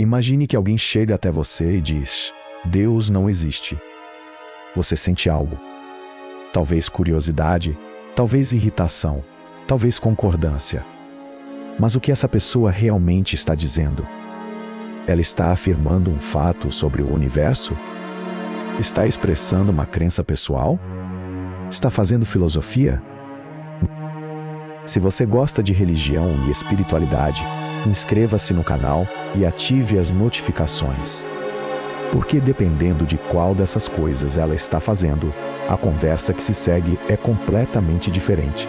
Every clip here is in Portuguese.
Imagine que alguém chega até você e diz: Deus não existe. Você sente algo. Talvez curiosidade, talvez irritação, talvez concordância. Mas o que essa pessoa realmente está dizendo? Ela está afirmando um fato sobre o universo? Está expressando uma crença pessoal? Está fazendo filosofia? Se você gosta de religião e espiritualidade, inscreva-se no canal e ative as notificações. Porque dependendo de qual dessas coisas ela está fazendo, a conversa que se segue é completamente diferente.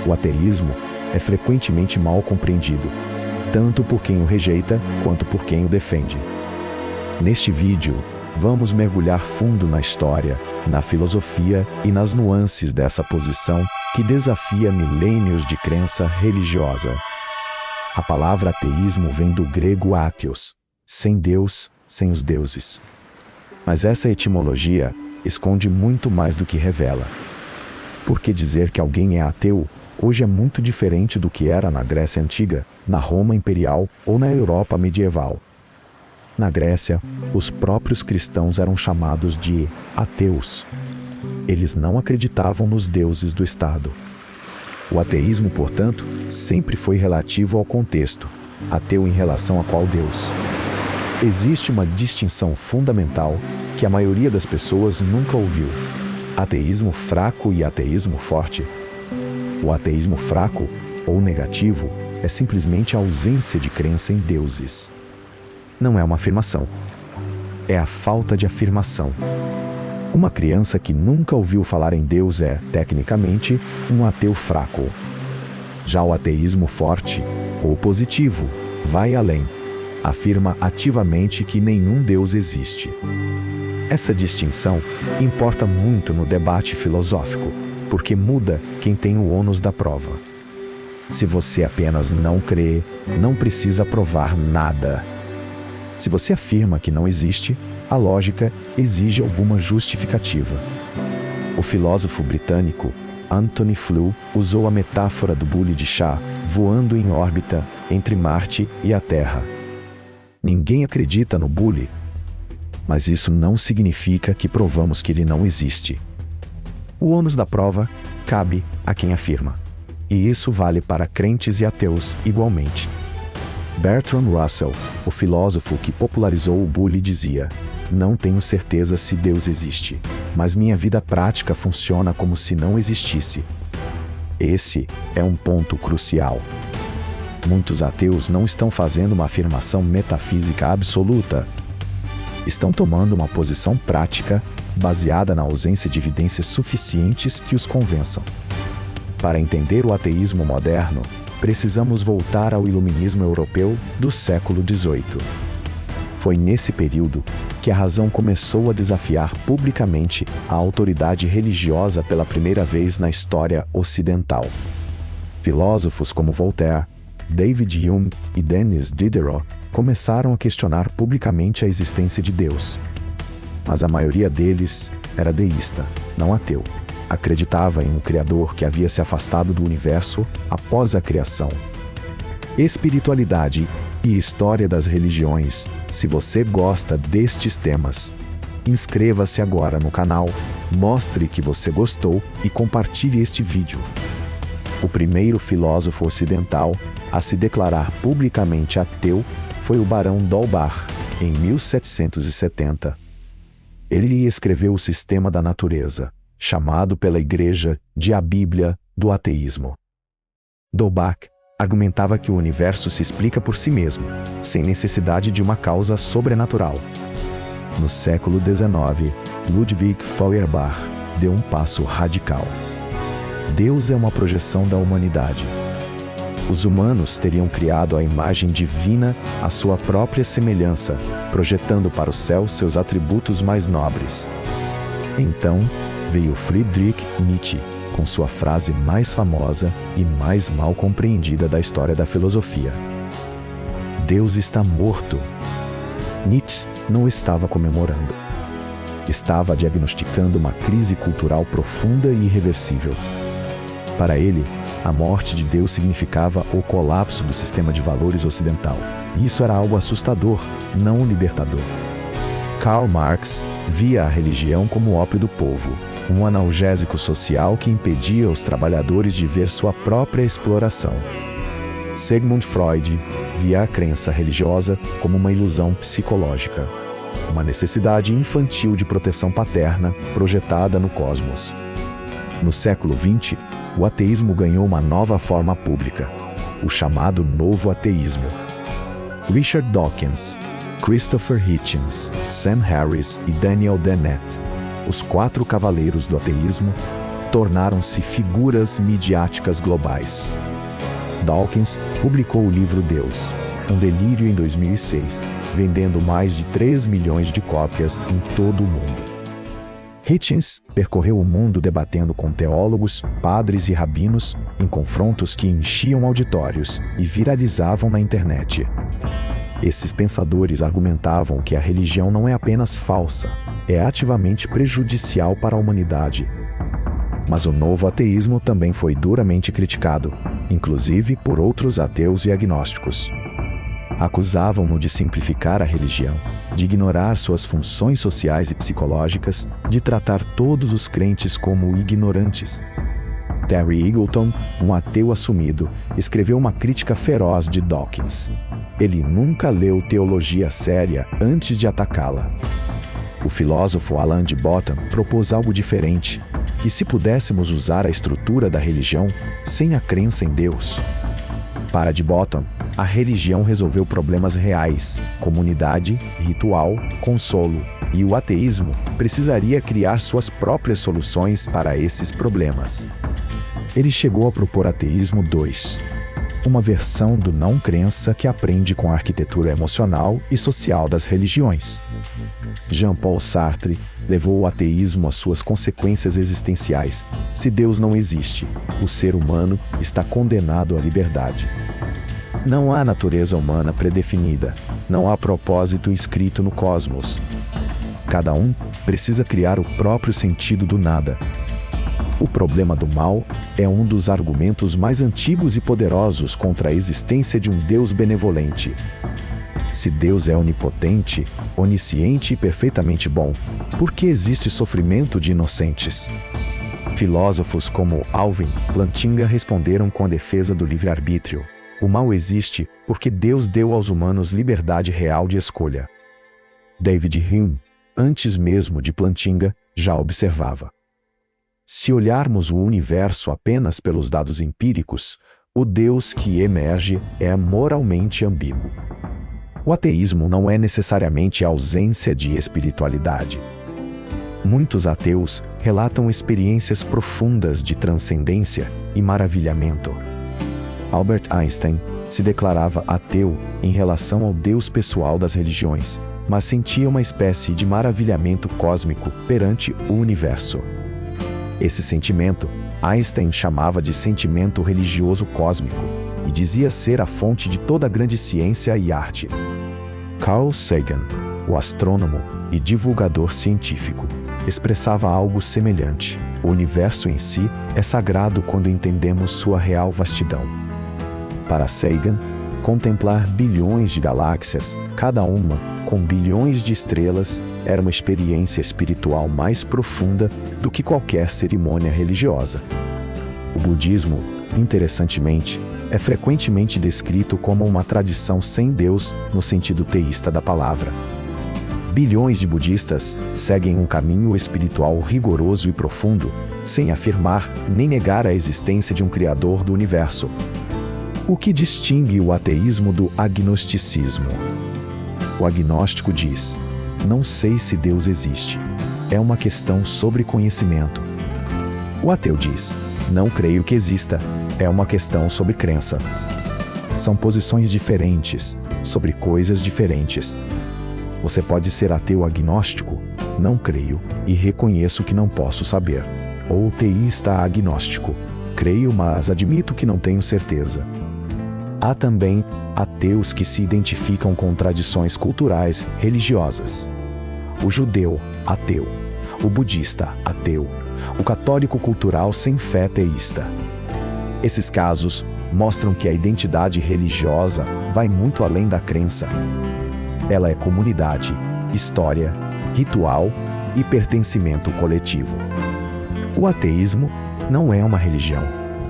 O ateísmo é frequentemente mal compreendido, tanto por quem o rejeita quanto por quem o defende. Neste vídeo, vamos mergulhar fundo na história, na filosofia e nas nuances dessa posição que desafia milênios de crença religiosa. A palavra ateísmo vem do grego atheos, sem Deus, sem os deuses. Mas essa etimologia esconde muito mais do que revela. Porque dizer que alguém é ateu hoje é muito diferente do que era na Grécia Antiga, na Roma Imperial ou na Europa medieval. Na Grécia, os próprios cristãos eram chamados de ateus. Eles não acreditavam nos deuses do Estado. O ateísmo, portanto, sempre foi relativo ao contexto, ateu em relação a qual Deus. Existe uma distinção fundamental que a maioria das pessoas nunca ouviu: ateísmo fraco e ateísmo forte. O ateísmo fraco, ou negativo, é simplesmente a ausência de crença em deuses. Não é uma afirmação. É a falta de afirmação. Uma criança que nunca ouviu falar em Deus é, tecnicamente, um ateu fraco. Já o ateísmo forte, ou positivo, vai além. Afirma ativamente que nenhum Deus existe. Essa distinção importa muito no debate filosófico, porque muda quem tem o ônus da prova. Se você apenas não crê, não precisa provar nada. Se você afirma que não existe, a lógica exige alguma justificativa. O filósofo britânico Anthony Flew usou a metáfora do bule de chá voando em órbita entre Marte e a Terra. Ninguém acredita no bule, mas isso não significa que provamos que ele não existe. O ônus da prova cabe a quem afirma, e isso vale para crentes e ateus igualmente. Bertrand Russell, o filósofo que popularizou o bule, dizia: não tenho certeza se Deus existe, mas minha vida prática funciona como se não existisse. Esse é um ponto crucial. Muitos ateus não estão fazendo uma afirmação metafísica absoluta. Estão tomando uma posição prática baseada na ausência de evidências suficientes que os convençam. Para entender o ateísmo moderno, precisamos voltar ao iluminismo europeu do século XVIII. Foi nesse período que a razão começou a desafiar publicamente a autoridade religiosa pela primeira vez na história ocidental. Filósofos como Voltaire, David Hume e Denis Diderot começaram a questionar publicamente a existência de Deus. Mas a maioria deles era deísta, não ateu. Acreditava em um Criador que havia se afastado do universo após a criação. Espiritualidade e história das religiões. Se você gosta destes temas, inscreva-se agora no canal, mostre que você gostou e compartilhe este vídeo. O primeiro filósofo ocidental a se declarar publicamente ateu foi o Barão d'Holbach, em 1770. Ele escreveu o Sistema da Natureza, chamado pela Igreja de a Bíblia do ateísmo. d'Holbach argumentava que o universo se explica por si mesmo, sem necessidade de uma causa sobrenatural. No século XIX, Ludwig Feuerbach deu um passo radical. Deus é uma projeção da humanidade. Os humanos teriam criado a imagem divina à sua própria semelhança, projetando para o céu seus atributos mais nobres. Então, veio Friedrich Nietzsche, com sua frase mais famosa e mais mal compreendida da história da filosofia: Deus está morto. Nietzsche não estava comemorando. Estava diagnosticando uma crise cultural profunda e irreversível. Para ele, A morte de Deus significava o colapso do sistema de valores ocidental. E isso era algo assustador, não libertador. Karl Marx via a religião como o ópio do povo, um analgésico social que impedia os trabalhadores de ver sua própria exploração. Sigmund Freud via a crença religiosa como uma ilusão psicológica, uma necessidade infantil de proteção paterna projetada no cosmos. No século XX, o ateísmo ganhou uma nova forma pública, o chamado Novo Ateísmo. Richard Dawkins, Christopher Hitchens, Sam Harris e Daniel Dennett, os 4 cavaleiros do ateísmo, tornaram-se figuras midiáticas globais. Dawkins publicou o livro Deus, um delírio em 2006, vendendo mais de 3 milhões de cópias em todo o mundo. Hitchens percorreu o mundo debatendo com teólogos, padres e rabinos em confrontos que enchiam auditórios e viralizavam na internet. Esses pensadores argumentavam que a religião não é apenas falsa, é ativamente prejudicial para a humanidade. Mas o novo ateísmo também foi duramente criticado, inclusive por outros ateus e agnósticos. Acusavam-no de simplificar a religião, de ignorar suas funções sociais e psicológicas, de tratar todos os crentes como ignorantes. Terry Eagleton, um ateu assumido, escreveu uma crítica feroz de Dawkins. Ele nunca leu teologia séria antes de atacá-la. O filósofo Alain de Botton propôs algo diferente, que se pudéssemos usar a estrutura da religião sem a crença em Deus. Para de Botton, a religião resolveu problemas reais, comunidade, ritual, consolo, e o ateísmo precisaria criar suas próprias soluções para esses problemas. Ele chegou a propor Ateísmo 2, uma versão do não-crença que aprende com a arquitetura emocional e social das religiões. Jean-Paul Sartre levou o ateísmo às suas consequências existenciais. Se Deus não existe, o ser humano está condenado à liberdade. Não há natureza humana predefinida, não há propósito escrito no cosmos. Cada um precisa criar o próprio sentido do nada. O problema do mal é um dos argumentos mais antigos e poderosos contra a existência de um Deus benevolente. Se Deus é onipotente, onisciente e perfeitamente bom, por que existe sofrimento de inocentes? Filósofos como Alvin Plantinga responderam com a defesa do livre-arbítrio. O mal existe porque Deus deu aos humanos liberdade real de escolha. David Hume, antes mesmo de Plantinga, já observava. Se olharmos o universo apenas pelos dados empíricos, o Deus que emerge é moralmente ambíguo. O ateísmo não é necessariamente a ausência de espiritualidade. Muitos ateus relatam experiências profundas de transcendência e maravilhamento. Albert Einstein se declarava ateu em relação ao Deus pessoal das religiões, mas sentia uma espécie de maravilhamento cósmico perante o universo. Esse sentimento, Einstein chamava de sentimento religioso cósmico, e dizia ser a fonte de toda a grande ciência e arte. Carl Sagan, o astrônomo e divulgador científico, expressava algo semelhante. O universo em si é sagrado quando entendemos sua real vastidão. Para Sagan, contemplar bilhões de galáxias, cada uma com bilhões de estrelas, era uma experiência espiritual mais profunda do que qualquer cerimônia religiosa. O budismo, interessantemente, é frequentemente descrito como uma tradição sem Deus no sentido teísta da palavra. Bilhões de budistas seguem um caminho espiritual rigoroso e profundo, sem afirmar nem negar a existência de um Criador do universo. O que distingue o ateísmo do agnosticismo? O agnóstico diz: não sei se Deus existe. É uma questão sobre conhecimento. O ateu diz: não creio que exista. É uma questão sobre crença. São posições diferentes, sobre coisas diferentes. Você pode ser ateu agnóstico, não creio e reconheço que não posso saber. Ou teísta agnóstico, creio, mas admito que não tenho certeza. Há também ateus que se identificam com tradições culturais religiosas. O judeu, ateu. O budista, ateu. O católico cultural sem fé teísta. Esses casos mostram que a identidade religiosa vai muito além da crença. Ela é comunidade, história, ritual e pertencimento coletivo. O ateísmo não é uma religião,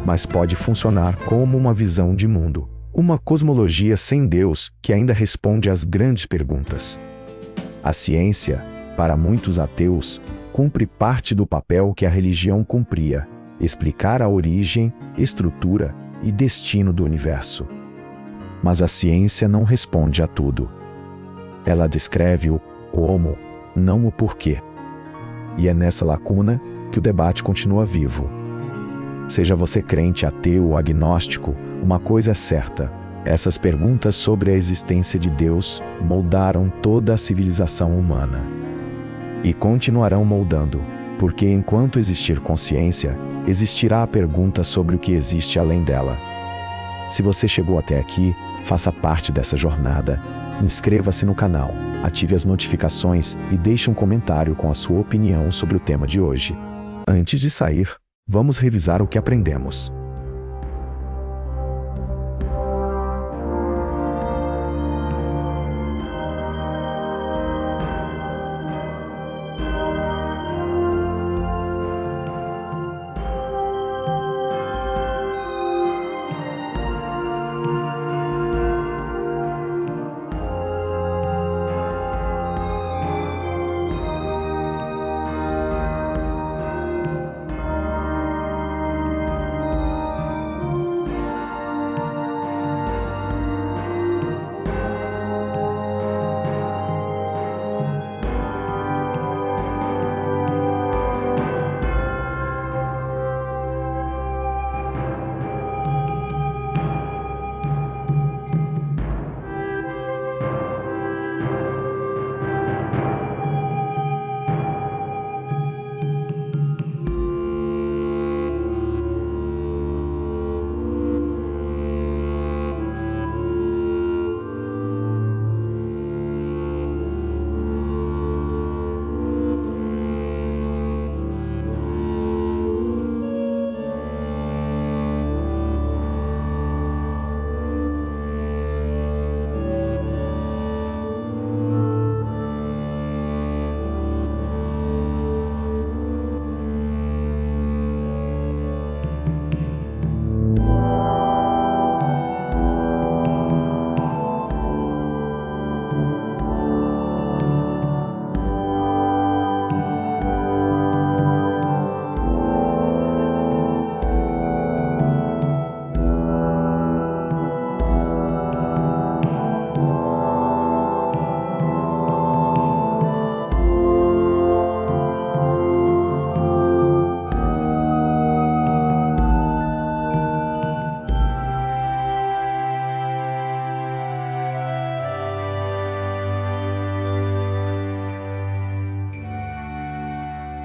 mas pode funcionar como uma visão de mundo, uma cosmologia sem Deus que ainda responde às grandes perguntas. A ciência, para muitos ateus, cumpre parte do papel que a religião cumpria: explicar a origem, estrutura e destino do universo. Mas a ciência não responde a tudo. Ela descreve o como, não o porquê. E é nessa lacuna que o debate continua vivo. Seja você crente, ateu ou agnóstico, uma coisa é certa: essas perguntas sobre a existência de Deus moldaram toda a civilização humana. E continuarão moldando, porque enquanto existir consciência, existirá a pergunta sobre o que existe além dela. Se você chegou até aqui, faça parte dessa jornada. Inscreva-se no canal, ative as notificações e deixe um comentário com a sua opinião sobre o tema de hoje. Antes de sair, vamos revisar o que aprendemos.